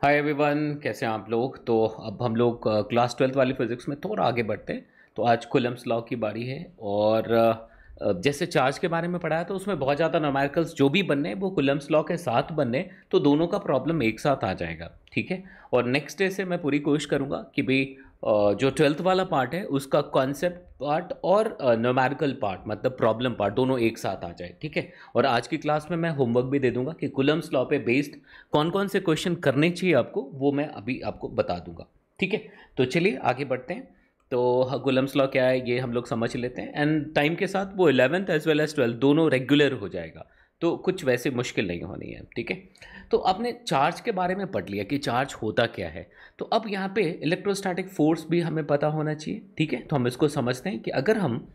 Hi everyone, कैसे हैं आप लोग। तो अब हम लोग क्लास 12th वाली फिज़िक्स में थोड़ा आगे बढ़ते हैं। तो आज कुलम्स लॉ की बारी है और जैसे चार्ज के बारे में पढ़ाया तो उसमें बहुत ज़्यादा न्यूमेरिकल्स जो भी बनने वो कुलम्स लॉ के साथ बनने, तो दोनों का प्रॉब्लम एक साथ आ जाएगा। ठीक है। और नेक्स्ट डे से मैं पूरी कोशिश करूँगा कि भाई जो 12th वाला पार्ट है उसका कॉन्सेप्ट पार्ट और न्यूमेरिकल पार्ट मतलब प्रॉब्लम पार्ट दोनों एक साथ आ जाए। ठीक है। और आज की क्लास में मैं होमवर्क भी दे दूंगा कि कुलम्स लॉ पे बेस्ड कौन कौन से क्वेश्चन करने चाहिए आपको, वो मैं अभी आपको बता दूंगा। ठीक है। तो चलिए आगे बढ़ते हैं। तो कुलम्स लॉ क्या है ये हम लोग समझ लेते हैं, एंड टाइम के साथ वो 11th as well as 12th दोनों रेगुलर हो जाएगा, तो कुछ वैसे मुश्किल नहीं होनी है। ठीक है। तो आपने चार्ज के बारे में पढ़ लिया कि चार्ज होता क्या है। तो अब यहाँ पे इलेक्ट्रोस्टैटिक फोर्स भी हमें पता होना चाहिए। ठीक है। तो हम इसको समझते हैं कि अगर हम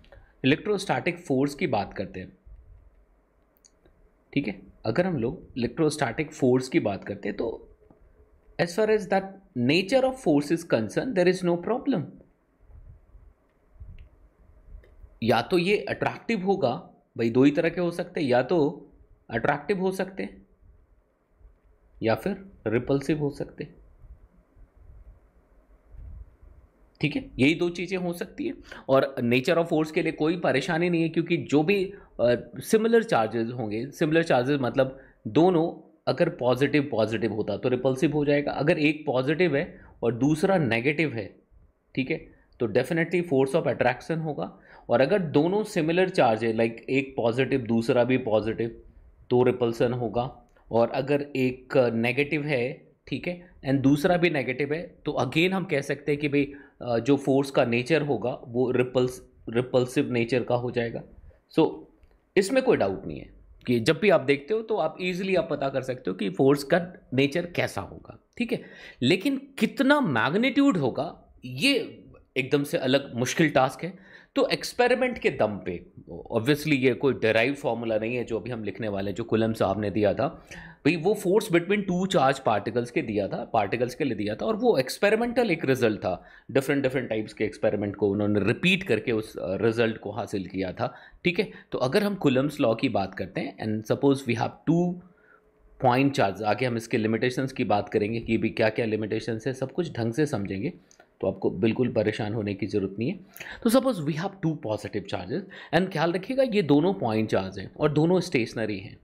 इलेक्ट्रोस्टैटिक फोर्स की बात करते हैं, ठीक है, अगर हम लोग इलेक्ट्रोस्टैटिक फोर्स की बात करते हैं तो as far as that nature of force is concern there is no problem. या तो ये अट्रैक्टिव होगा, भाई दो ही तरह के हो सकते हैं, या तो अट्रैक्टिव हो सकते हैं या फिर रिपल्सिव हो सकते हैं। ठीक है, यही दो चीज़ें हो सकती है। और नेचर ऑफ फोर्स के लिए कोई परेशानी नहीं है, क्योंकि जो भी सिमिलर चार्जेस होंगे, सिमिलर चार्जेस मतलब दोनों अगर पॉजिटिव पॉजिटिव होता तो रिपल्सिव हो जाएगा। अगर एक पॉजिटिव है और दूसरा नेगेटिव है, ठीक है, तो डेफिनेटली फोर्स ऑफ अट्रैक्शन होगा। और अगर दोनों सिमिलर चार्ज है, लाइक एक पॉजिटिव दूसरा भी पॉजिटिव, तो रिपल्सन होगा। और अगर एक नेगेटिव है, ठीक है, एंड दूसरा भी नेगेटिव है, तो अगेन हम कह सकते हैं कि भाई जो फोर्स का नेचर होगा वो रिपल्सिव नेचर का हो जाएगा। सो इसमें कोई डाउट नहीं है कि जब भी आप देखते हो तो आप इजीली आप पता कर सकते हो कि फोर्स का नेचर कैसा होगा। ठीक है। लेकिन कितना मैग्नीट्यूड होगा ये एकदम से अलग मुश्किल टास्क है। तो एक्सपेरिमेंट के दम पे, ऑब्वियसली ये कोई डेराइव फॉर्मूला नहीं है जो अभी हम लिखने वाले हैं, जो कुलम साहब ने दिया था भाई, वो force between two charge particles के दिया था, पार्टिकल्स के लिए दिया था, और वो एक्सपेरिमेंटल एक रिजल्ट था। डिफरेंट डिफरेंट टाइप्स के एक्सपेरिमेंट को उन्होंने रिपीट करके उस रिजल्ट को हासिल किया था। ठीक है। तो अगर हम कुलम्स लॉ की बात करते हैं and suppose we have two point charge, आगे हम इसके लिमिटेशंस की बात करेंगे कि भी क्या क्या लिमिटेशंस है, सब कुछ ढंग से समझेंगे, तो आपको बिल्कुल परेशान होने की ज़रूरत नहीं है। तो suppose we have two positive charges, and ख्याल रखिएगा ये दोनों पॉइंट चार्ज हैं और दोनों स्टेशनरी हैं।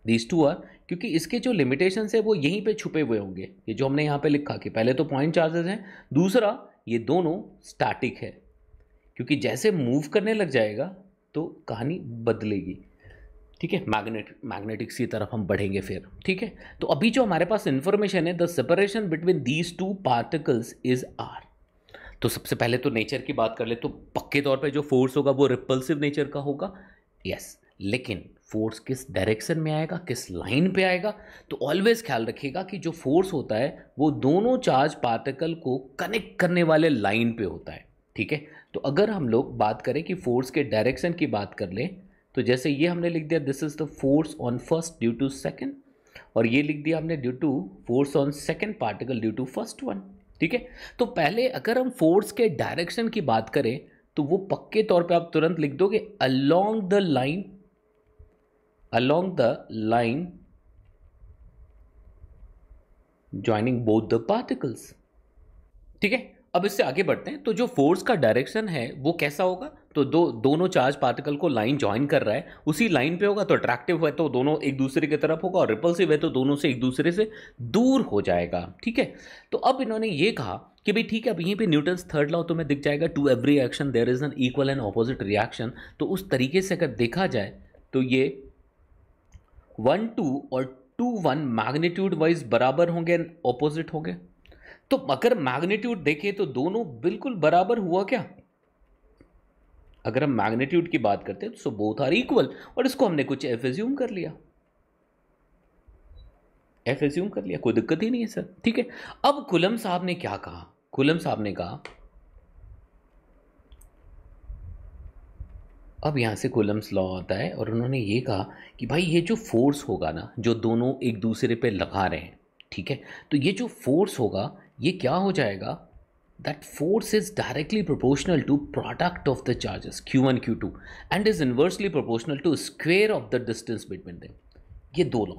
दीज टू आर, क्योंकि इसके जो लिमिटेशंस है वो यहीं पे छुपे हुए होंगे, ये जो हमने यहाँ पे लिखा कि पहले तो पॉइंट चार्जेस हैं, दूसरा ये दोनों स्टैटिक है, क्योंकि जैसे मूव करने लग जाएगा तो कहानी बदलेगी। ठीक है, मैग्नेटिक्स की तरफ हम बढ़ेंगे फिर। ठीक है। तो अभी जो हमारे पास इंफॉर्मेशन है, the separation between these two particles is R. तो सबसे पहले तो नेचर की बात कर ले तो पक्के तौर पे जो फोर्स होगा वो रिपल्सिव नेचर का होगा। यस, लेकिन फोर्स किस डायरेक्शन में आएगा, किस लाइन पे आएगा, तो ऑलवेज ख्याल रखिएगा कि जो फोर्स होता है वो दोनों चार्ज पार्टिकल को कनेक्ट करने वाले लाइन पे होता है। ठीक है। तो अगर हम लोग बात करें कि फोर्स के डायरेक्शन की बात कर लें, तो जैसे ये हमने लिख दिया this is the force on first due to second, और ये लिख दिया हमने due to force on second particle due to first one. ठीक है। तो पहले अगर हम फोर्स के डायरेक्शन की बात करें तो वो पक्के तौर पे आप तुरंत लिख दोगे along the line, along the line joining both the particles. ठीक है। अब इससे आगे बढ़ते हैं। तो जो फोर्स का डायरेक्शन है वो कैसा होगा, तो दोनों चार्ज पार्टिकल को लाइन ज्वाइन कर रहा है, उसी लाइन पे होगा। तो अट्रैक्टिव है तो दोनों एक दूसरे की तरफ होगा, और रिपल्सिव है तो दोनों से एक दूसरे से दूर हो जाएगा। ठीक है। तो अब इन्होंने ये कहा कि भाई ठीक है, अब यहीं पे न्यूटन्स थर्ड लॉ तुम्हें दिख जाएगा, to every action there is an equal and opposite reaction. तो उस तरीके से अगर देखा जाए तो ये 1 2 और 2 1 मैग्नीट्यूड वाइज बराबर होंगे, ऑपोजिट होंगे। तो अगर मैग्नीट्यूड देखें तो दोनों बिल्कुल बराबर हुआ क्या। अगर हम मैग्नीट्यूड की बात करते हैं तो बोथ आर इक्वल, और इसको हमने कुछ एफ एज्यूम कर लिया, एफ एज्यूम कर लिया, कोई दिक्कत ही नहीं है सर। ठीक है। अब कुलम साहब ने क्या कहा, कुलम साहब ने कहा, अब यहां से कुलम्स लॉ आता है, और उन्होंने ये कहा कि भाई ये जो फोर्स होगा ना, जो दोनों एक दूसरे पे लगा रहे हैं, ठीक है, तो ये जो फोर्स होगा ये क्या हो जाएगा, that force is directly proportional to product of the charges q1 q2 and is inversely proportional to square of the distance between them। ये दो लॉ,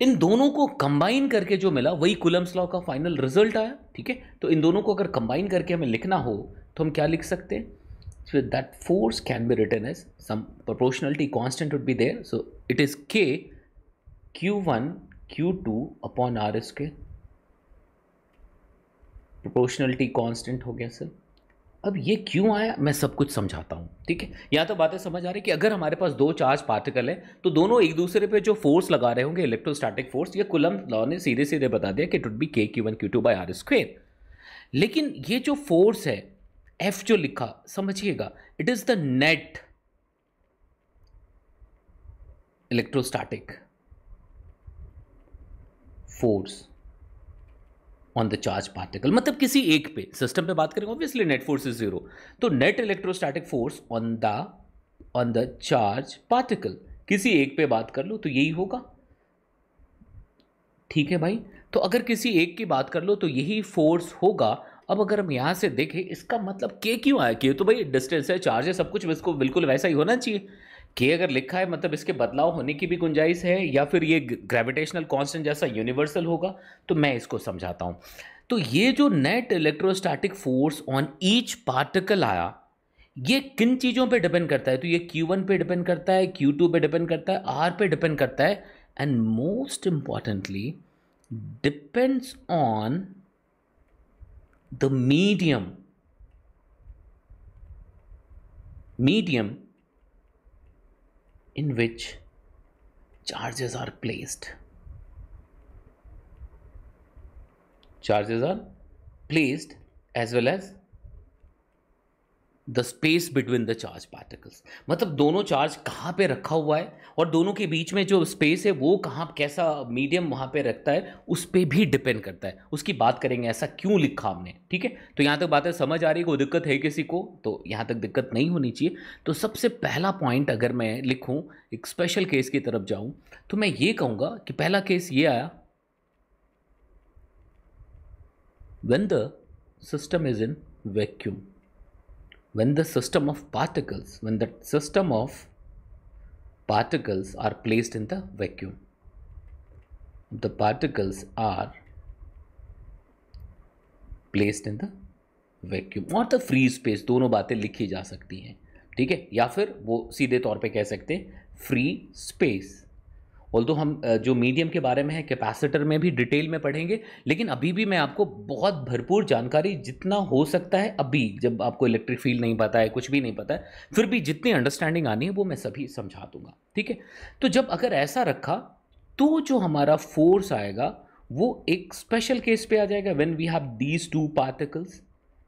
इन दोनों को कंबाइन करके जो मिला वही कूलम्स लॉ का फाइनल रिजल्ट आया, ठीक है। तो इन दोनों को अगर कंबाइन करके हमें लिखना हो तो हम क्या लिख सकते हैं? So that force can be written as some proportionality constant would be there. So it is K Q1 Q2 upon R square. Proportionality constant हो गया सर। अब ये क्यों आया मैं सब कुछ समझाता हूँ, ठीक है। यहाँ तो बातें समझ आ रही कि अगर हमारे पास दो चार्ज पार्टिकल है तो दोनों एक दूसरे पे जो फोर्स लगा रहे होंगे इलेक्ट्रोस्टैटिक फोर्स, ये कूलम्ब लॉ ने सीधे सीधे बता दिया कि it would be K Q1 Q2 by R square. लेकिन ये जो फोर्स है F जो लिखा, समझिएगा, it is the net electrostatic force on the charge particle, मतलब किसी एक पे, सिस्टम पे बात करेंगे obviously net force is zero, तो net electrostatic force on the charge particle, किसी एक पे बात कर लो तो यही होगा, ठीक है भाई। तो अगर किसी एक की बात कर लो तो यही फोर्स होगा। अब अगर हम यहां से देखें इसका मतलब के क्यों आया? के तो भाई डिस्टेंस है, चार्ज है, सब कुछ इसको बिल्कुल वैसा ही होना चाहिए। के अगर लिखा है मतलब इसके बदलाव होने की भी गुंजाइश है, या फिर ये ग्रेविटेशनल कांस्टेंट जैसा यूनिवर्सल होगा। तो मैं इसको समझाता हूं। तो ये जो net electrostatic force on each particle आया, ये किन चीजों पे डिपेंड करता है? तो ये Q1 पे डिपेंड करता है, Q2 पे डिपेंड करता है, R पे डिपेंड करता है, and most importantly depends on the medium in which charges are placed. Charges are placed as well as the space between the charge particles, मतलब दोनों चार्ज कहाँ पे रखा हुआ है और दोनों के बीच में जो स्पेस है वो कहाँ, कैसा मीडियम वहाँ पे रखता है, उस पर भी डिपेंड करता है। उसकी बात करेंगे ऐसा क्यों लिखा हमने, ठीक है। तो यहाँ तक बातें समझ आ रही, कोई दिक्कत है किसी को? तो यहाँ तक दिक्कत नहीं होनी चाहिए। तो सबसे पहला पॉइंट अगर मैं लिखूँ, एक स्पेशल केस की तरफ जाऊँ, तो मैं ये कहूँगा कि पहला केस ये आया, when the system is in vacuum, when the system of particles are placed in the vacuum, the particles are placed in the vacuum और the free space, दोनों बातें लिखी जा सकती हैं, ठीक है। या फिर वो सीधे तौर पे कह सकते हैं फ्री स्पेस। ऑल्दो हम जो मीडियम के बारे में है, कैपेसिटर में भी डिटेल में पढ़ेंगे, लेकिन अभी भी मैं आपको बहुत भरपूर जानकारी जितना हो सकता है, अभी जब आपको इलेक्ट्रिक फील्ड नहीं पता है, कुछ भी नहीं पता है, फिर भी जितनी अंडरस्टैंडिंग आनी है वो मैं सभी समझा दूंगा, ठीक है। तो जब अगर ऐसा रखा तो जो हमारा फोर्स आएगा वो एक स्पेशल केस पे आ जाएगा, when we have these two particles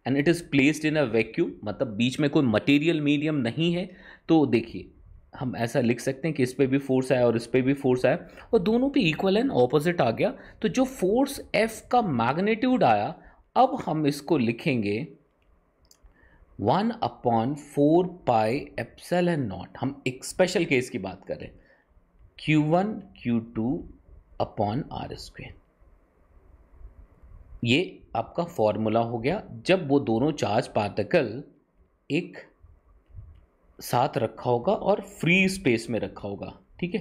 and it is placed in a vacuum, मतलब बीच में कोई मटेरियल मीडियम नहीं है। तो देखिए हम ऐसा लिख सकते हैं कि इस पे भी फोर्स आया और इस पे भी फोर्स आया और दोनों पे इक्वल एंड ऑपोजिट आ गया। तो जो फोर्स F का मैग्नीट्यूड आया, अब हम इसको लिखेंगे 1/4 पाई एप्सिलॉन नॉट। हम एक स्पेशल केस की बात कर रहे हैं, Q1 Q2 upon R square. ये आपका फॉर्मूला हो गया जब वो दोनों चार्ज पार्टिकल एक साथ रखा होगा और फ्री स्पेस में रखा होगा, ठीक है,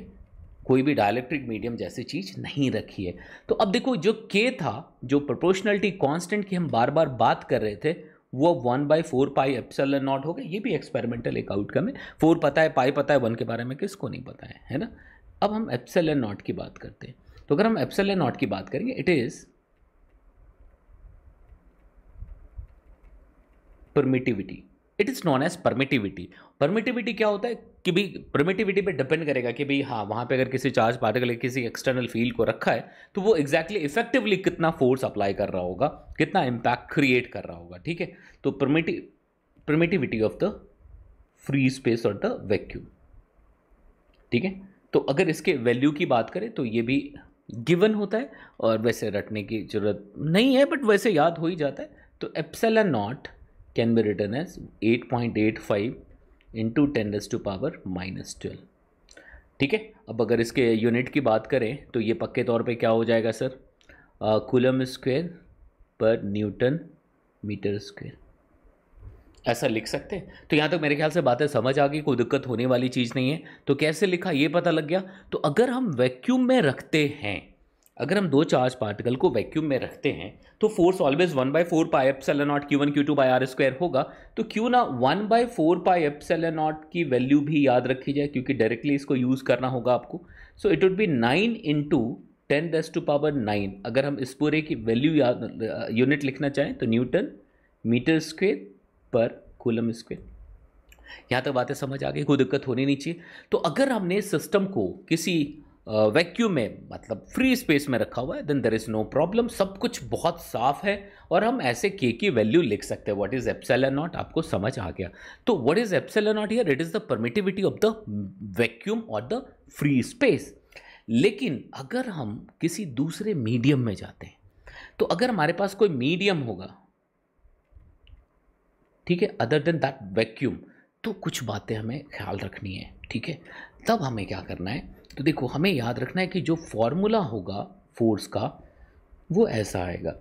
कोई भी डाइलेक्ट्रिक मीडियम जैसी चीज नहीं रखी है। तो अब देखो जो K था, जो प्रोपोर्शनलिटी कांस्टेंट की हम बार बार बात कर रहे थे, वो 1/4 पाई एप्सिलॉन नॉट हो गया। ये भी एक्सपेरिमेंटल एक आउटकम है। 4 पता है, पाई पता है, 1 के बारे में किसको नहीं पता है ना। अब हम एप्सिलॉन नॉट की बात करते हैं। तो अगर हम एप्सिलॉन नॉट की बात करेंगे, it is permittivity, it is known as permittivity. Permittivity क्या होता है कि भाई परमिटिविटी पे डिपेंड करेगा कि भाई हाँ, वहाँ पे अगर किसी चार्ज पार्टिकल किसी एक्सटर्नल फील्ड को रखा है तो वो एग्जैक्टली इफेक्टिवली कितना फोर्स अप्लाई कर रहा होगा, कितना इम्पैक्ट क्रिएट कर रहा होगा, ठीक है। तो permittivity of the free space और द वैक्यूम, ठीक है। तो अगर इसके वैल्यू की बात करें तो ये भी गिवन होता है और वैसे रटने की जरूरत नहीं है, बट वैसे याद हो ही जाता है। तो epsilon not can be written as 8.85 into 10⁻⁻12, ठीक है। अब अगर इसके यूनिट की बात करें तो ये पक्के तौर पे क्या हो जाएगा सर, कूलम स्क्वायर पर न्यूटन मीटर स्क्वायर। ऐसा लिख सकते हैं। तो यहाँ तक मेरे ख्याल से बातें समझ आ गई, कोई दिक्कत होने वाली चीज़ नहीं है। तो कैसे लिखा ये पता लग गया। तो अगर हम वैक्यूम में रखते हैं, अगर हम दो चार्ज पार्टिकल को वैक्यूम में रखते हैं तो force always 1/4πε0 Q1 Q2 by R square होगा। तो क्यों ना 1/4πε0 की वैल्यू भी याद रखी जाए, क्योंकि डायरेक्टली इसको यूज़ करना होगा आपको। So it would B 9 into 10⁻⁹। अगर हम इस पूरे की वैल्यू याद यूनिट लिखना चाहें तो न्यूटन मीटर स्क्वेयर पर कूलम स्क्वेयर। यहाँ तक बातें समझ आ गई, कोई दिक्कत होनी नहीं चाहिए। तो अगर हमने सिस्टम को किसी वैक्यूम में, मतलब फ्री स्पेस में रखा हुआ है, then there is no problem, सब कुछ बहुत साफ है और हम ऐसे के की वैल्यू लिख सकते हैं। व्हाट इज एप्सिलॉन नॉट, आपको समझ आ गया। तो what is epsilon not here, it is the permittivity of the vacuum और द फ्री स्पेस। लेकिन अगर हम किसी दूसरे मीडियम में जाते हैं, तो अगर हमारे पास कोई मीडियम होगा, ठीक है, अदर देन दैट वैक्यूम, तो कुछ बातें हमें ख्याल रखनी है। ठीक है, तब हमें क्या करना है, तो देखो हमें याद रखना है कि जो फॉर्मूला होगा फोर्स का वो ऐसा आएगा,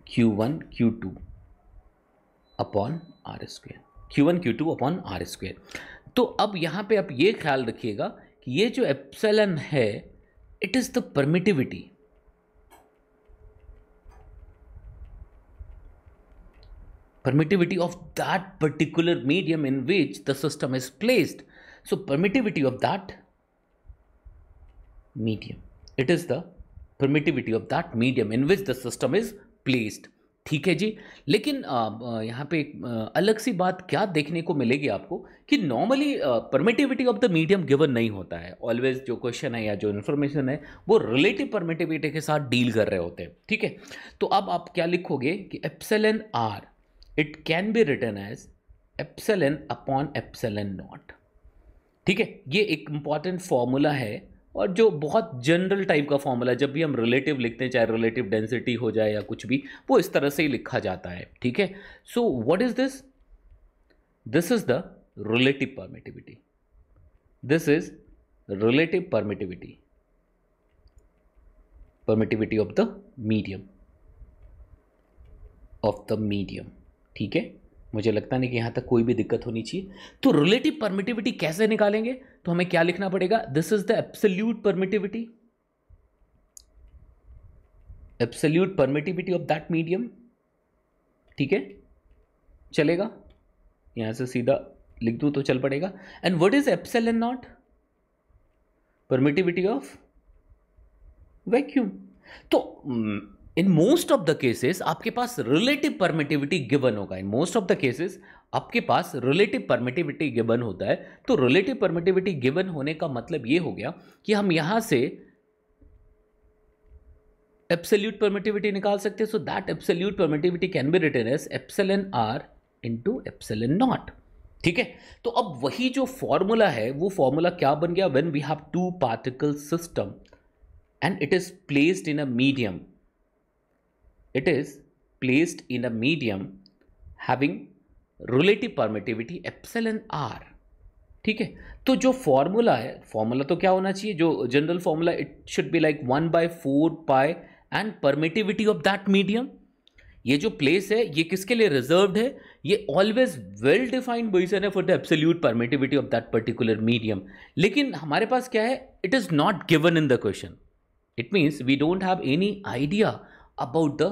Q1 Q2 upon R square, Q1 Q2 upon R square. तो अब यहां पे आप ये ख्याल रखिएगा कि ये जो एप्सिलॉन है, it is the permittivity, permittivity of that particular medium in which the system is placed. So permittivity of that medium, it is the permittivity of that medium in which the system is placed. ठीक है जी। लेकिन यहाँ पे एक अलग सी बात क्या देखने को मिलेगी आपको कि normally permittivity of the medium given नहीं होता है। ऑलवेज जो क्वेश्चन है या जो इन्फॉर्मेशन है वो रिलेटिव परमिटिविटी के साथ डील कर रहे होते हैं। ठीक है, तो अब आप क्या लिखोगे कि epsilon R, it can be written as epsilon upon epsilon naught. ठीक है, ये एक इंपॉर्टेंट फॉर्मूला है और जो बहुत जनरल टाइप का फॉर्मूला, जब भी हम रिलेटिव लिखते हैं, चाहे रिलेटिव डेंसिटी हो जाए या कुछ भी, वो इस तरह से ही लिखा जाता है। ठीक है, so what is this, this is the relative permittivity, this is relative permittivity, permittivity of the medium, of the medium. ठीक है, मुझे लगता नहीं कि यहां तक कोई भी दिक्कत होनी चाहिए। तो रिलेटिव परमिटिविटी कैसे निकालेंगे, तो हमें क्या लिखना पड़ेगा, this is the absolute permittivity, absolute permittivity of that medium. ठीक है, चलेगा, यहां से सीधा लिख दूं तो चल पड़ेगा। And what is epsilon nought, permittivity of vacuum. तो in most of the cases आपके पास रिलेटिव परमिटिविटी गिवन होगा, in most of the cases आपके पास रिलेटिव परमिटिविटी गिवन होता है। तो रिलेटिव परमिटिविटी गिवन होने का मतलब ये हो गया कि हम यहां से एब्सोल्यूट परमिटिविटी निकाल सकते हैं। So that absolute permittivity can be written as epsilon R into epsilon naught. ठीक है, तो अब वही जो फॉर्मूला है वो फॉर्मूला क्या बन गया, when we have two particle system and it is placed in a medium, it is placed in a medium having relative permittivity epsilon r। ठीक है, तो जो फॉर्मूला है, फॉर्मूला तो क्या होना चाहिए, जो general formula, it should be like 1/4π and permittivity of that medium. ये जो प्लेस है ये किसके लिए रिजर्व्ड है, ये ऑलवेज वेल डिफाइंड पोजीशन है for the absolute permittivity of that particular medium. लेकिन हमारे पास क्या है, it is not given in the question, it means we don't have any idea about the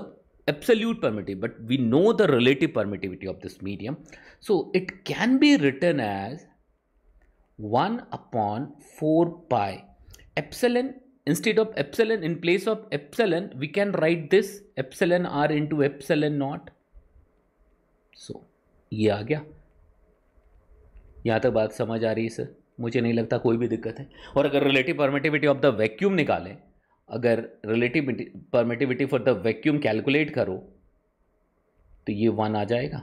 absolute permittivity, but we know the relative permittivity of this medium. So it can be written as 1/4π epsilon. Instead of epsilon, in place of epsilon we can write this epsilon r into epsilon naught. So ये आ गया, यहाँ तक बात समझ आ रही है sir, मुझे नहीं लगता कोई भी दिक्कत है। और अगर relative permittivity of the vacuum निकालें, अगर relative permittivity for the vacuum calculate करो तो ये 1 आ जाएगा,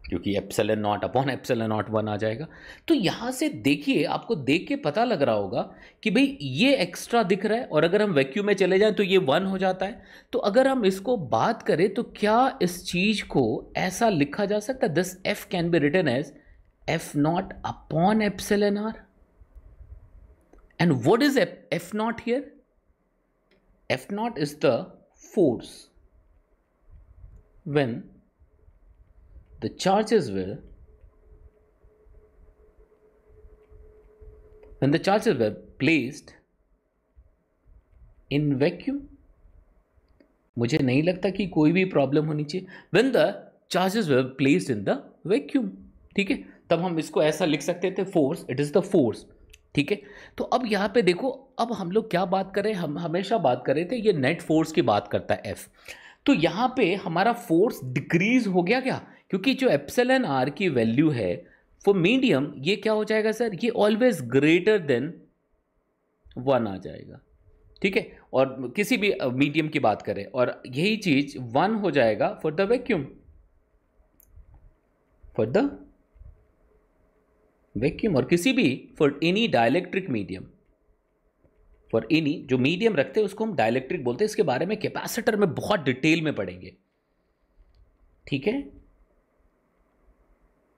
क्योंकि epsilon not upon epsilon not 1 आ जाएगा। तो यहां से देखिए, आपको देख के पता लग रहा होगा कि भाई ये एक्स्ट्रा दिख रहा है, और अगर हम वैक्यूम में चले जाएं तो ये 1 हो जाता है। तो अगर हम इसको बात करें तो क्या इस चीज को ऐसा लिखा जा सकता है, this F can be written as F naught upon epsilon R. And what is F naught here, F naught is the force when the charges were when the charges were placed in vacuum, मुझे नहीं लगता कि कोई भी problem होनी चाहिए। when the charges were placed in the vacuum, ठीक है, तब हम इसको ऐसा लिख सकते थे, force, it is the force, ठीक है। तो अब यहाँ पे देखो, अब हम लोग क्या बात कर रहे हैं, हम हमेशा बात कर रहे थे ये नेट फोर्स की बात करता है एफ। तो यहाँ पे हमारा फोर्स डिक्रीज हो गया क्या, क्योंकि जो एप्सिलॉन आर की वैल्यू है फॉर मीडियम, ये क्या हो जाएगा सर, ये ऑलवेज ग्रेटर देन 1 आ जाएगा, ठीक है। और किसी भी मीडियम की बात करें, और यही चीज 1 हो जाएगा for the vacuum, for the vacuum, और किसी भी for any dielectric medium, for any जो मीडियम रखते हैं उसको हम डाइलेक्ट्रिक बोलते हैं। इसके बारे में कैपेसिटर में बहुत डिटेल में पढ़ेंगे, ठीक है।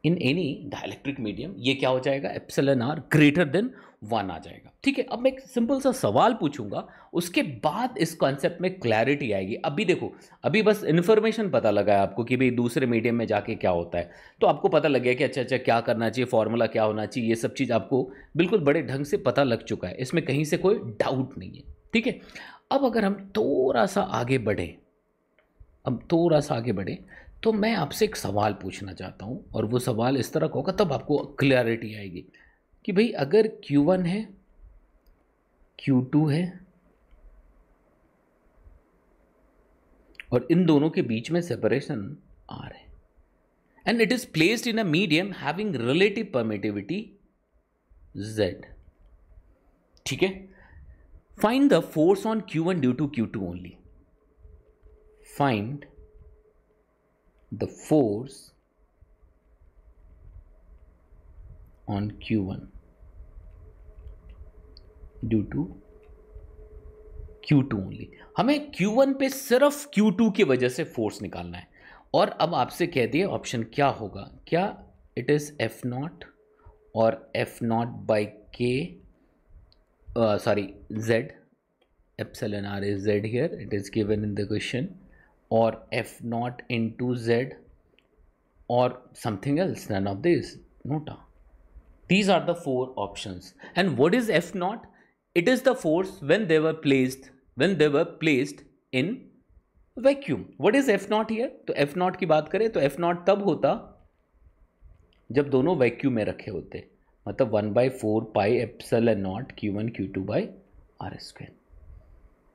इन एनी डाइलेक्ट्रिक मीडियम ये क्या हो जाएगा, एप्सिलॉन आर ग्रेटर देन 1 आ जाएगा, ठीक है। अब मैं एक सिंपल सा सवाल पूछूंगा, उसके बाद इस कॉन्सेप्ट में क्लैरिटी आएगी। अभी देखो, अभी बस इन्फॉर्मेशन पता लगा है आपको कि भाई दूसरे मीडियम में जाके क्या होता है, तो आपको पता लग गया कि अच्छा अच्छा क्या करना चाहिए, फॉर्मूला क्या होना चाहिए, ये सब चीज़ आपको बिल्कुल बड़े ढंग से पता लग चुका है, इसमें कहीं से कोई डाउट नहीं है, ठीक है। अब अगर हम थोड़ा सा आगे बढ़ें, तो मैं आपसे एक सवाल पूछना चाहता हूं, और वो सवाल इस तरह का होगा, तब आपको क्लैरिटी आएगी कि भाई अगर Q1 है, Q2 है, और इन दोनों के बीच में सेपरेशन R है, and it is placed in a medium having relative permittivity Z, ठीक है। Find the force on Q1 due to Q2 only, find the force on Q1 due to Q2 only। हमें Q1 पे सिर्फ Q2 की वजह से force निकालना है। और अब आपसे कह दिए ऑप्शन क्या होगा, क्या इट इज F0 और F0 by K, sorry Z, epsilon R is Z here, it is given in the question, or F0 into Z, or something else, none of this, nota. These are the 4 options. And what is F0? It is the force when they were placed in vacuum. What is F0 here? तो F0 की बात करें तो F0 तब होता जब दोनों vacuum में रखे होते, मतलब 1/4 pi epsilon not Q1 Q2 by R square.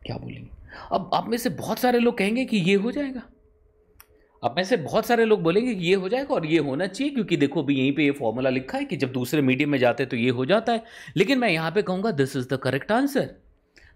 क्या बोलेंगे? अब आप में से बहुत सारे लोग कहेंगे कि ये हो जाएगा, आप में से बहुत सारे लोग बोलेंगे कि ये हो जाएगा, और ये होना चाहिए, क्योंकि देखो भी यहीं पे ये फॉर्मूला लिखा है कि जब दूसरे मीडियम में जाते हैं तो ये हो जाता है। लेकिन मैं यहां पे कहूंगा this is the correct answer.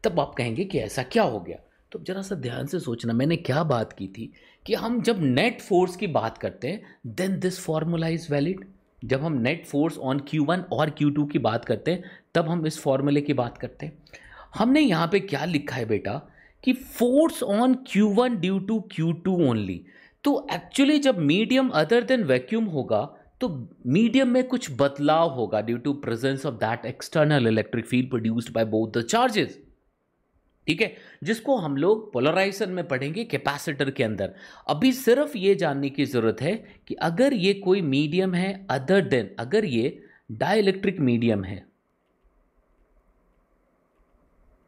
तब आप कहेंगे कि ऐसा क्या हो गया, तो जरा सा ध्यान से सोचना, मैंने क्या बात की थी कि हम जब नेट फोर्स की बात करते हैं then this formula is valid. जब हम नेट फोर्स ऑन Q1 और Q2 की बात करते हैं तब हम इस फॉर्मूले की बात करते हैं। हमने यहां पे क्या लिखा है बेटा कि force on Q1 due to Q2 only. तो एक्चुअली जब मीडियम अदर देन वैक्यूम होगा तो मीडियम में कुछ बदलाव होगा due to presence of that external electric field produced by both the charges, ठीक है, जिसको हम लोग पोलराइजेशन में पढ़ेंगे कैपेसिटर के अंदर। अभी सिर्फ ये जानने की जरूरत है कि अगर ये कोई मीडियम है अदर देन, अगर ये डाइलेक्ट्रिक मीडियम है,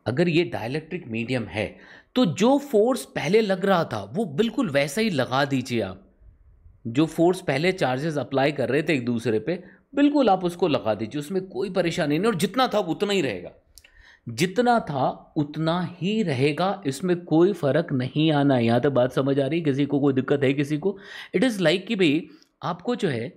अगर ये डाइलेक्ट्रिक मीडियम है तो जो फोर्स पहले लग रहा था वो बिल्कुल वैसा ही लगा दीजिए आप। जो फोर्स पहले चार्जेस अप्लाई कर रहे थे एक दूसरे पे, बिल्कुल आप उसको लगा दीजिए, उसमें कोई परेशानी नहीं, और जितना था उतना ही रहेगा, जितना था उतना ही रहेगा, इसमें कोई फर्क नहीं आना है। यहां तक बात समझ आ रही है? किसी को कोई दिक्कत है? किसी को? इट इज लाइक कि भाई आपको जो है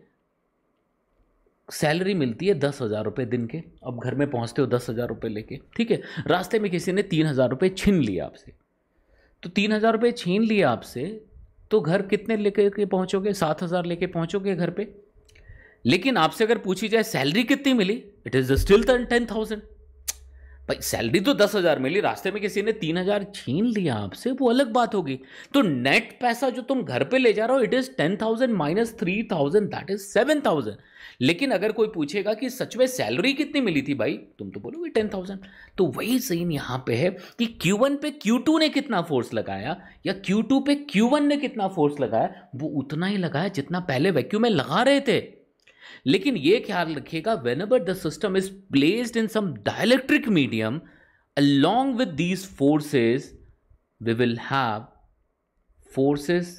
सैलरी मिलती है 10,000 रुपये दिन के, अब घर में पहुंचते हो 10,000 रुपये लेके, ठीक है, रास्ते में किसी ने 3,000 रुपये छीन लिया आपसे, तो 3,000 रुपये छीन लिया आपसे, तो घर कितने लेके के पहुंचोगे? 7,000 लेके पहुंचोगे घर पे। लेकिन आपसे अगर पूछी जाए सैलरी कितनी मिली, इट इज स्टिल 10,000। भाई सैलरी तो 10,000 मिली, रास्ते में किसी ने 3,000 छीन लिया आपसे, वो अलग बात होगी। तो नेट पैसा जो तुम घर पे ले जा रहे हो, it is 10,000 minus 3,000, that is 7,000। लेकिन अगर कोई पूछेगा कि सच में सैलरी कितनी मिली थी भाई, तुम तो बोलोगे 10,000। तो वही सीन यहां पे है कि Q1 पे Q2 ने कितना फोर्स लगाया या Q2 पे Q1 ने कितना फोर्स लगाया, वो उतना ही लगाया जितना पहले वैक्यूम में लगा रहे थे। लेकिन ये ख्याल रखिएगा, whenever the system is placed in some dielectric medium, along with these forces we will have forces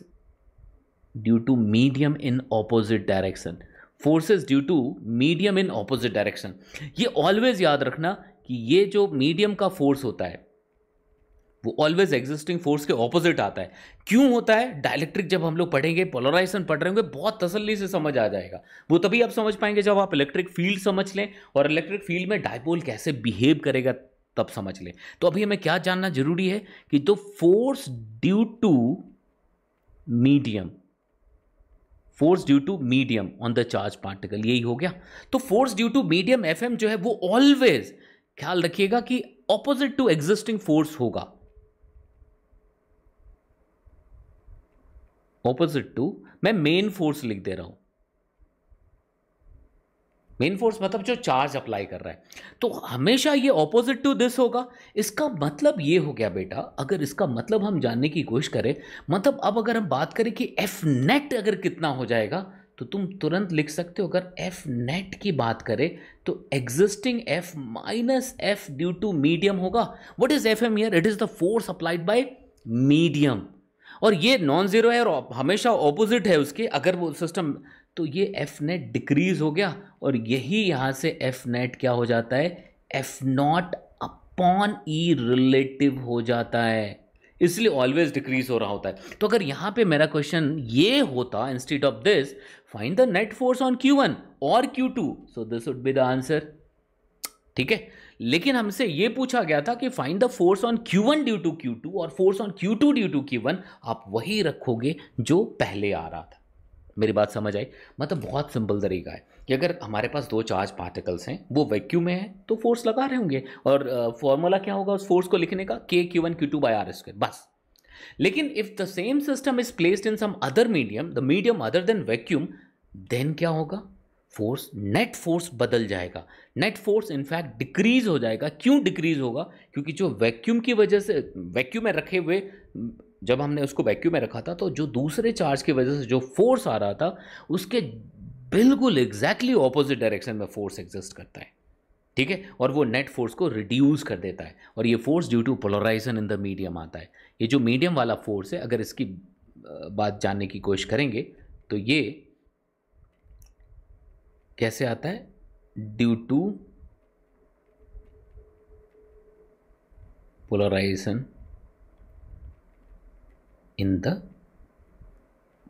due to medium in opposite direction, forces due to medium in opposite direction। ये always याद रखना कि ये जो medium का force होता है वो ऑलवेज एग्जिस्टिंग फोर्स के ऑपोजिट आता है। क्यों होता है? डाइलेक्ट्रिक जब हम लोग पढ़ेंगे, पोलराइजेशन पढ़ रहे होंगे, बहुत तसल्ली से समझ आ जाएगा। वो तभी आप समझ पाएंगे जब आप इलेक्ट्रिक फील्ड समझ लें, और इलेक्ट्रिक फील्ड में डाइपोल कैसे बिहेव करेगा तब समझ लें। तो अभी हमें क्या जानना जरूरी है कि तो force due to medium, force due to medium on the charge particle, यही हो गया। तो force due to medium FM जो है वो ऑलवेज ख्याल रखिएगा कि ऑपोजिट टू एग्जिस्टिंग फोर्स होगा, ऑपोजिट टू, मैं मेन फोर्स लिख दे रहा हूं। मेन फोर्स मतलब जो चार्ज अप्लाई कर रहा है, तो हमेशा ये ऑपोजिट टू दिस होगा। इसका मतलब ये हो गया बेटा, अगर इसका मतलब हम जानने की कोशिश करें, मतलब अब अगर हम बात करें कि F नेट अगर कितना हो जाएगा, तो तुम तुरंत लिख सकते हो, अगर F नेट की बात करें तो existing F minus F due to medium होगा। What is FM here? It is the force applied by medium, और ये नॉन जीरो है और हमेशा ऑपोजिट है उसके, अगर वो सिस्टम, तो ये F नेट डिक्रीज हो गया, और यही यहां से F नेट क्या हो जाता है? F not upon E relative हो जाता है, इसलिए ऑलवेज डिक्रीज हो रहा होता है। तो अगर यहां पे मेरा क्वेश्चन ये होता, instead of this find the net force on Q1 और Q2, so this would be the answer. ठीक है, लेकिन हमसे ये पूछा गया था कि find the force on Q1 due to Q2 और force on Q2 due to Q1, आप वही रखोगे जो पहले आ रहा था। मेरी बात समझ आई? मतलब बहुत सिंपल तरीका है कि अगर हमारे पास दो चार्ज पार्टिकल्स हैं, वो वैक्यूम में है, तो फोर्स लगा रहे होंगे, और फॉर्मूला क्या होगा उस फोर्स को लिखने का? K Q1 Q2 bye R², बस। लेकिन if the same system is placed in some other medium, the medium other than vacuum, then क्या होगा? फोर्स, नेट फोर्स बदल जाएगा। नेट फोर्स इनफैक्ट डिक्रीज हो जाएगा। क्यों डिक्रीज होगा? क्योंकि जो वैक्यूम की वजह से, वैक्यूम में रखे हुए, जब हमने उसको वैक्यूम में रखा था, तो जो दूसरे चार्ज की वजह से जो फोर्स आ रहा था, उसके बिल्कुल एग्जैक्टली ऑपोजिट डायरेक्शन में फोर्स एग्जिस्ट करता है। ठीक है, और वो नेट फोर्स को रिड्यूस कर देता है, और ये force due to polarisation in the medium आता है। ये जो मीडियम वाला फोर्स है, अगर इसकी बात जानने की कोशिश करेंगे तो ये कैसे आता है? Due to polarisation in the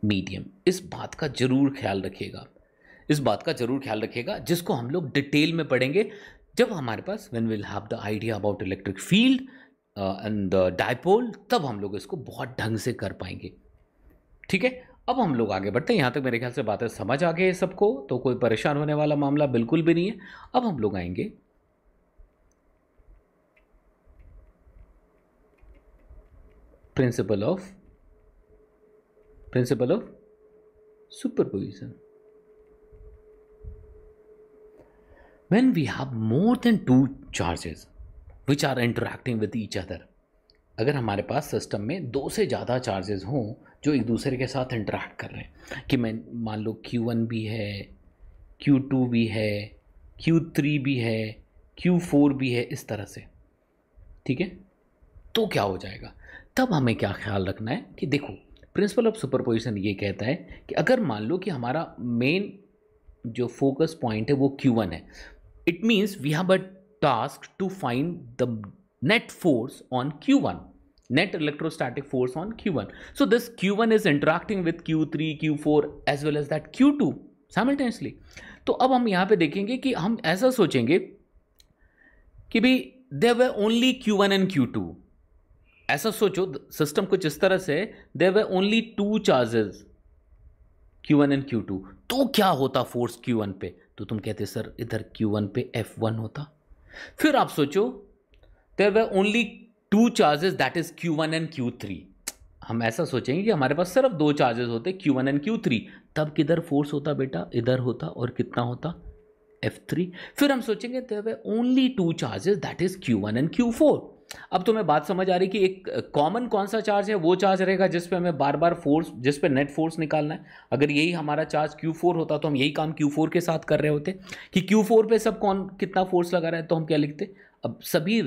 medium. इस बात का जरूर ख्याल रखिएगा, इस बात का जरूर ख्याल रखिएगा, जिसको हम लोग डिटेल में पढ़ेंगे जब हमारे पास when will have the idea about electric field and the dipole, तब हम लोग इसको बहुत ढंग से कर पाएंगे। ठीक है, अब हम लोग आगे बढ़ते हैं। यहाँ तक मेरे ख्याल से बातें समझ आ गई सबको, तो कोई परेशान होने वाला मामला बिल्कुल भी नहीं है। अब हम लोग आएंगे principal of superposition. When we have more than two charges which are interacting with each other, अगर हमारे पास सिस्टम में दो से ज़्यादा चार्जेस हों जो एक दूसरे के साथ इंटरेक्ट कर रहे हैं, कि मैं मान लो Q1 भी है, Q2 भी है, Q3 भी है, Q4 भी है, इस तरह से, ठीक है, तो क्या हो जाएगा? तब हमें क्या ख्याल रखना है कि देखो, प्रिंसिपल ऑफ सुपरपोजिशन ये कहता है कि अगर मान लो कि हमारा मेन जो फोकस पॉइंट है वो Q1 है, it means we have a task to find the net force on Q1, net electrostatic force on Q1. So this Q1 is interacting with Q3, Q4 as well as that Q2 simultaneously. तो अब हम यहाँ पे देखेंगे कि हम ऐसा सोचेंगे कि भाई there were only Q1 and Q2. ऐसा सोचो, सिस्टम कुछ इस तरह से, there were only two charges Q1 and Q2. तो क्या होता फोर्स Q1 पे? तो तुम कहते सर इधर Q1 पे F1 होता। फिर आप सोचो there were only two charges, that is Q1 and Q3। हम ऐसा सोचेंगे कि हमारे पास सिर्फ दो चार्जेस होते Q1 एंड Q3, तब किधर फोर्स होता बेटा, इधर होता, और कितना होता, F3। फिर हम सोचेंगे there were only two charges, that is Q1 and Q4। अब तुम्हें बात समझ आ रही कि एक कॉमन कौन सा चार्ज है, वो चार्ज रहेगा जिस पे हमें बार बार फोर्स, जिस पे नेट फोर्स निकालना है। अगर यही हमारा चार्ज Q4 होता तो हम यही काम Q4 के साथ कर रहे होते कि Q4 पे सब कौन कितना फोर्स लगा रहा है, तो हम क्या लिखते, अब सभी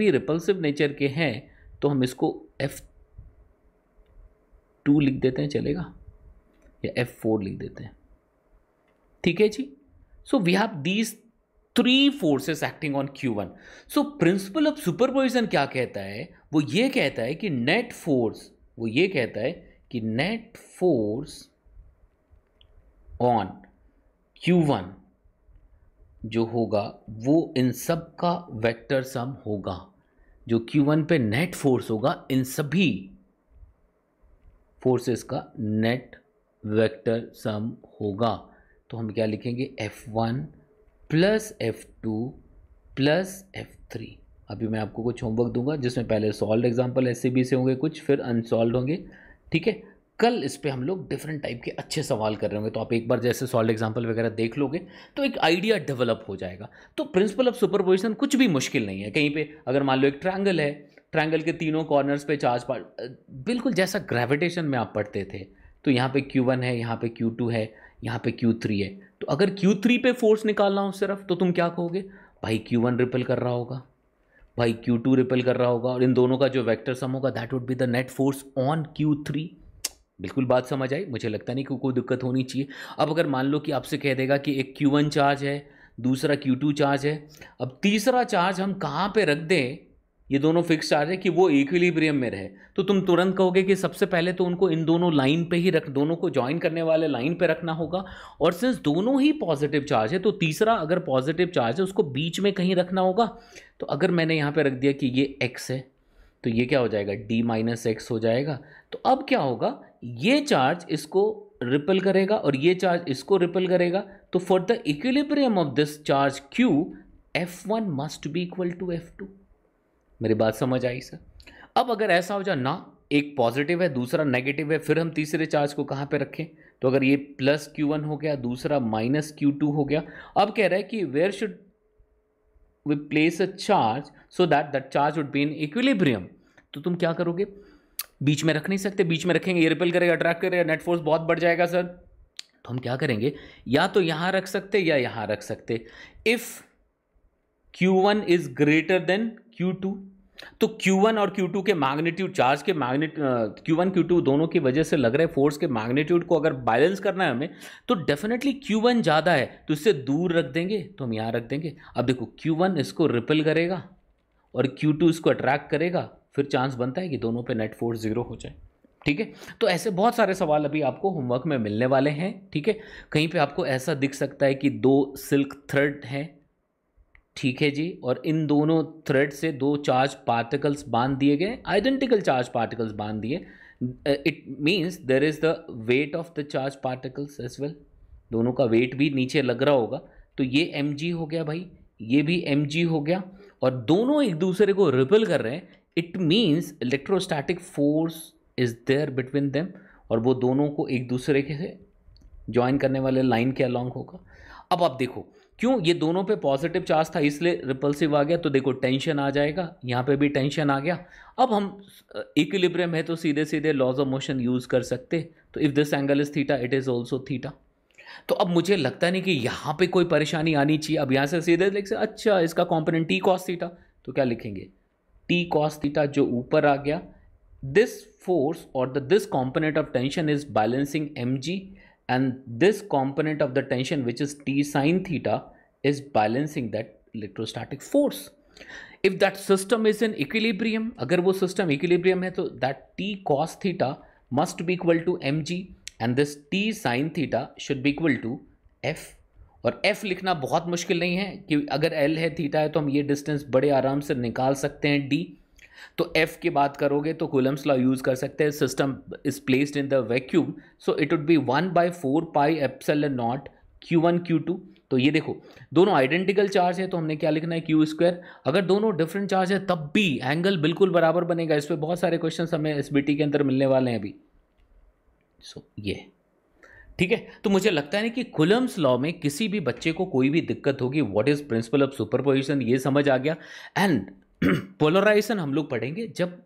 रिपल्सिव नेचर के हैं तो हम इसको F2 लिख देते हैं, चलेगा, या F4 लिख देते हैं, ठीक है जी। So we have these three forces acting on Q1। So principle of superposition क्या कहता है, वो ये कहता है कि नेट फोर्स ऑन Q1 जो होगा वो इन सब का वेक्टर सम होगा। जो Q1 पे नेट फोर्स होगा इन सभी फोर्सेस का नेट वेक्टर सम होगा। तो हम क्या लिखेंगे, F1 plus F2 plus F3। अभी मैं आपको कुछ होमवर्क दूंगा जिसमें पहले सॉल्व एग्जाम्पल SCB से होंगे, कुछ फिर अनसॉल्व होंगे, ठीक है। कल इस पे हम लोग डिफरेंट टाइप के अच्छे सवाल कर रहे होंगे, तो आप एक बार जैसे सॉल्व एग्जाम्पल वगैरह देख लोगे तो एक आइडिया डेवलप हो जाएगा। तो प्रिंसिपल ऑफ सुपरपोजिशन कुछ भी मुश्किल नहीं है। कहीं पे अगर मान लो एक ट्रायंगल है, ट्रायंगल के तीनों कॉर्नर्स पे चार्ज बिल्कुल जैसा ग्रेविटेशन में आप पढ़ते थे, तो यहाँ पे Q1 है, यहाँ पे Q2 है, यहाँ पे Q3 है। तो अगर Q3 पे फोर्स निकालना हो सिर्फ, तो तुम क्या कहोगे, भाई Q1 रिपल कर रहा होगा, भाई Q2 रिपल कर रहा होगा, और इन दोनों का जो वेक्टर सम होगा that would be the net force on Q3। बिल्कुल बात समझ आई, मुझे लगता नहीं कि कोई दिक्कत होनी चाहिए। अब अगर मान लो कि आपसे कह देगा कि एक Q1 चार्ज है, दूसरा Q2 चार्ज है, अब तीसरा चार्ज हम कहाँ पे रख दें, ये दोनों फिक्स चार्ज है, कि वो इक्विलिब्रियम में रहे, तो तुम तुरंत कहोगे कि सबसे पहले तो उनको इन दोनों लाइन पे ही रख, दोनों को ज्वाइन करने वाले लाइन पे रखना होगा। और सिंस दोनों ही पॉजिटिव चार्ज है तो तीसरा अगर पॉजिटिव चार्ज है उसको बीच में कहीं रखना होगा। तो अगर मैंने यहाँ पे रख दिया कि ये x है, तो ये क्या हो जाएगा, d-x हो जाएगा। तो अब क्या होगा, ये चार्ज इसको रिपल करेगा और ये चार्ज इसको रिपल करेगा। तो for the equilibrium of this charge Q, F1 must be equal to F2। मेरी बात समझ आई सर? अब अगर ऐसा हो जाए ना, एक पॉजिटिव है दूसरा नेगेटिव है, फिर हम तीसरे चार्ज को कहाँ पे रखें, तो अगर ये प्लस Q1 हो गया, दूसरा माइनस Q2 हो गया। अब कह रहा है कि where should we place a charge so that that charge would be in equilibrium. तो तुम क्या करोगे, बीच में रख नहीं सकते, बीच में रखेंगे ये रिपल करेगा, अट्रैक्ट करेगा, नेट फोर्स बहुत बढ़ जाएगा सर। तो हम क्या करेंगे, या तो यहां रख सकते या यहां रख सकते। If Q1 is greater than Q2, तो Q1 और Q2 के मैग्नीट्यूड, चार्ज के मैग्नीट्यूड, Q1 Q2 दोनों की वजह से लग रहे फोर्स के मैग्नीट्यूड को अगर बैलेंस करना है हमें, तो डेफिनेटली Q1 ज़्यादा है तो इससे दूर रख देंगे, तो हम यहाँ रख देंगे। अब देखो Q1 इसको रिपल करेगा और Q2 इसको अट्रैक्ट करेगा, फिर चांस बनता है कि दोनों पे नेट फोर्स जीरो हो जाए, ठीक है। तो ऐसे बहुत सारे सवाल अभी आपको होमवर्क में मिलने वाले हैं, ठीक है। कहीं पे आपको ऐसा दिख सकता है कि दो सिल्क थ्रेड हैं, ठीक है जी, और इन दोनों थ्रेड से दो चार्ज पार्टिकल्स बांध दिए गए, आइडेंटिकल चार्ज पार्टिकल्स बांध दिए। It means there is the weight of the charge particles as well, दोनों का वेट भी नीचे लग रहा होगा। तो ये mg हो गया भाई, ये भी mg हो गया, और दोनों एक दूसरे को रिपल कर रहे हैं। It means electrostatic force is there between them, और वो दोनों को एक दूसरे के से ज्वाइन करने वाले लाइन के अलॉन्ग होगा। अब आप देखो, क्यों ये दोनों पे पॉजिटिव चार्ज था इसलिए रिपल्सिव आ गया, तो देखो टेंशन आ जाएगा, यहाँ पे भी टेंशन आ गया। अब हम इक्विलिब्रियम है तो सीधे सीधे लॉज ऑफ मोशन यूज कर सकते, तो if this angle is theta it is also theta. तो अब मुझे लगता नहीं कि यहाँ पे कोई परेशानी आनी चाहिए। अब यहाँ से सीधे लिख से, अच्छा इसका कॉम्पोनेंट टी कॉस थीटा, तो क्या लिखेंगे, टी कॉस थीटा जो ऊपर आ गया, दिस फोर्स और this component of tension is balancing mg, and this component of the tension which is t sin theta is balancing that electrostatic force. If that system is in equilibrium, अगर वो system equilibrium है तो that t cos theta must be equal to mg and this t sin theta should be equal to f। और f लिखना बहुत मुश्किल नहीं है कि अगर l है थीटा है तो हम ये डिस्टेंस बड़े आराम से निकाल सकते हैं d। तो F की बात करोगे तो कूलम्स लॉ यूज कर सकते हैं, system is placed in the vacuum, so it would B 1/4 pi epsilon not Q1 Q2। तो ये देखो दोनों आइडेंटिकल चार्ज है तो हमने क्या लिखना है क्यू स्क्वायर। अगर दोनों डिफरेंट चार्ज है तब भी एंगल बिल्कुल बराबर बनेगा। इस पर बहुत सारे क्वेश्चन हमें एसबीटी के अंदर मिलने वाले हैं अभी। सो ये ठीक है। तो मुझे लगता है ना कि कुलम्स लॉ में किसी भी बच्चे को कोई भी दिक्कत होगी, what is principal of superposition ये समझ आ गया। एंड पोलराइजेशन हम लोग पढ़ेंगे जब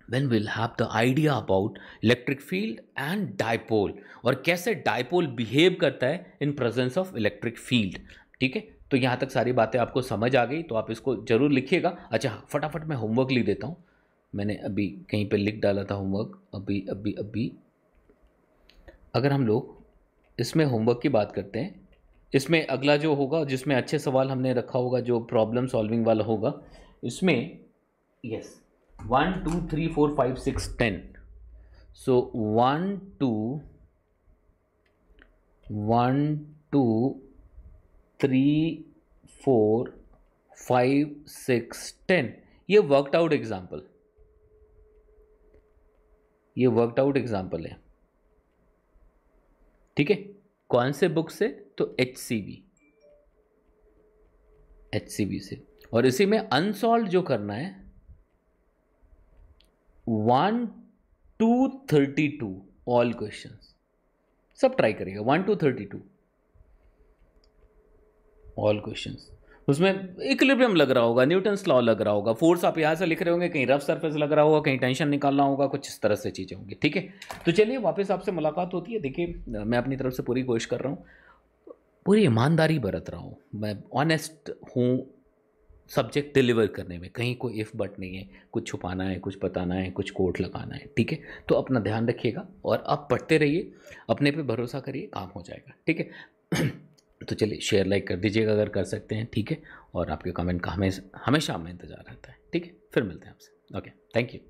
when we'll have the idea about electric field and dipole और कैसे डायपोल बिहेव करता है in presence of electric field. ठीक है, तो यहाँ तक सारी बातें आपको समझ आ गई तो आप इसको जरूर लिखिएगा। अच्छा फटाफट मैं होमवर्क लिख देता हूँ, मैंने अभी कहीं पे लिख डाला था होमवर्क। अभी अगर हम लोग इसमें होमवर्क की बात करते हैं, इसमें अगला जो होगा जिसमें अच्छे सवाल हमने रखा होगा, जो प्रॉब्लम सॉल्विंग वाला होगा, इसमें यस 1 2 3 4 5 6 10। सो 1 2 3 4 5 6 10 ये वर्कड आउट एग्जाम्पल है। ठीक है, कौन से बुक से? तो HCV से। और इसी में अनसॉल्व जो करना है 1 to 32 ऑल क्वेश्चंस, सब ट्राई करिएगा 1 to 32 ऑल क्वेश्चंस। उसमें इक्विलिब्रियम लग रहा होगा, न्यूटन्स लॉ लग रहा होगा, फोर्स आप यहाँ से लिख रहे होंगे, कहीं रफ सरफेस लग रहा होगा, कहीं टेंशन निकालना होगा, कुछ इस तरह से चीज़ें होंगी। ठीक है, तो चलिए वापस आपसे मुलाकात होती है। देखिए मैं अपनी तरफ से पूरी कोशिश कर रहा हूँ, पूरी ईमानदारी बरत रहा हूँ, मैं ऑनेस्ट हूँ सब्जेक्ट डिलीवर करने में, कहीं कोई इफ़ बट नहीं है, कुछ छुपाना है, कुछ बताना है, कुछ कोट लगाना है। ठीक है, तो अपना ध्यान रखिएगा और आप पढ़ते रहिए, अपने पे भरोसा करिए, काम हो जाएगा। ठीक है तो चलिए शेयर लाइक कर दीजिएगा अगर कर सकते हैं। ठीक है, और आपके कमेंट का हमेशा हमें इंतज़ार रहता है। ठीक है, फिर मिलते हैं आपसे। Okay, thank you.